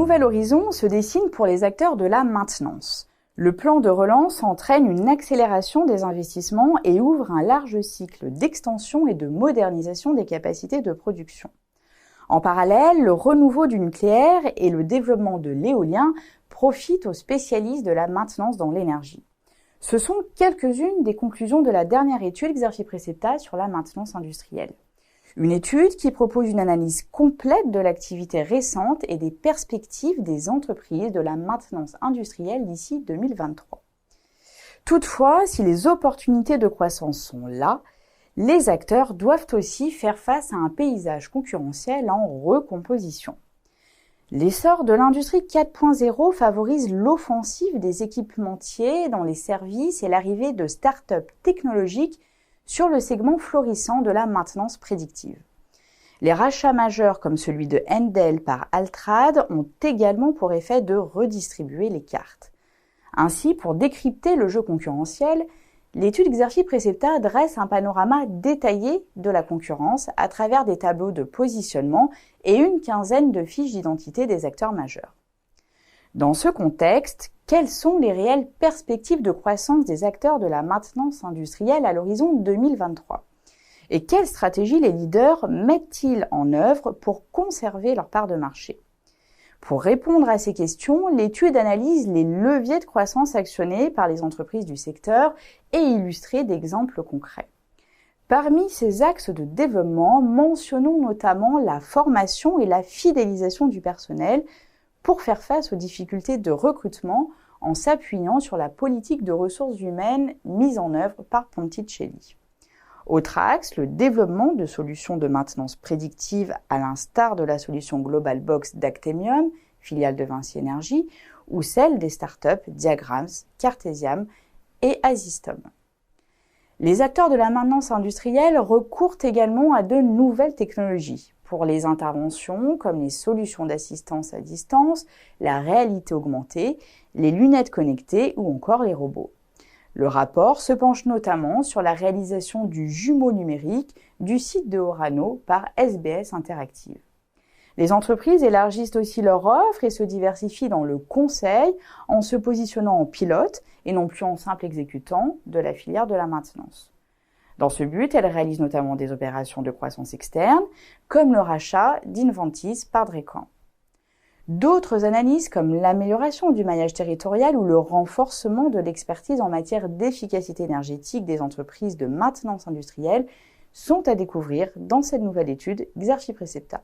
nouvel horizon se dessine pour les acteurs de la maintenance. Le plan de relance entraîne une accélération des investissements et ouvre un large cycle d'extension et de modernisation des capacités de production. En parallèle, le renouveau du nucléaire et le développement de l'éolien profitent aux spécialistes de la maintenance dans l'énergie. Ce sont quelques-unes des conclusions de la dernière étude Xerfi Precepta sur la maintenance industrielle. Une étude qui propose une analyse complète de l'activité récente et des perspectives des entreprises de la maintenance industrielle d'ici 2023. Toutefois, si les opportunités de croissance sont là, les acteurs doivent aussi faire face à un paysage concurrentiel en recomposition. L'essor de l'industrie 4.0 favorise l'offensive des équipementiers dans les services et l'arrivée de start-up technologiques sur le segment florissant de la maintenance prédictive. Les rachats majeurs comme celui de Endel par Altrad ont également pour effet de redistribuer les cartes. Ainsi, pour décrypter le jeu concurrentiel, l'étude Xerfi Precepta dresse un panorama détaillé de la concurrence à travers des tableaux de positionnement et une quinzaine de fiches d'identité des acteurs majeurs. Dans ce contexte, quelles sont les réelles perspectives de croissance des acteurs de la maintenance industrielle à l'horizon 2023 ? Et quelles stratégies les leaders mettent-ils en œuvre pour conserver leur part de marché ? Pour répondre à ces questions, l'étude analyse les leviers de croissance actionnés par les entreprises du secteur et illustrés d'exemples concrets. Parmi ces axes de développement, mentionnons notamment la formation et la fidélisation du personnel pour faire face aux difficultés de recrutement en s'appuyant sur la politique de ressources humaines mise en œuvre par Ponticelli. Autre axe, le développement de solutions de maintenance prédictive à l'instar de la solution Global Box d'Actemium, filiale de Vinci Énergie, ou celle des startups Diagrams, Cartesiam et Asystem. Les acteurs de la maintenance industrielle recourent également à de nouvelles technologies pour les interventions comme les solutions d'assistance à distance, la réalité augmentée, les lunettes connectées ou encore les robots. Le rapport se penche notamment sur la réalisation du jumeau numérique du site de Orano par SBS Interactive. Les entreprises élargissent aussi leur offre et se diversifient dans le conseil en se positionnant en pilote et non plus en simple exécutant de la filière de la maintenance. Dans ce but, elles réalisent notamment des opérations de croissance externe, comme le rachat d'Inventis par Drecan. D'autres analyses comme l'amélioration du maillage territorial ou le renforcement de l'expertise en matière d'efficacité énergétique des entreprises de maintenance industrielle sont à découvrir dans cette nouvelle étude Xerfi Precepta.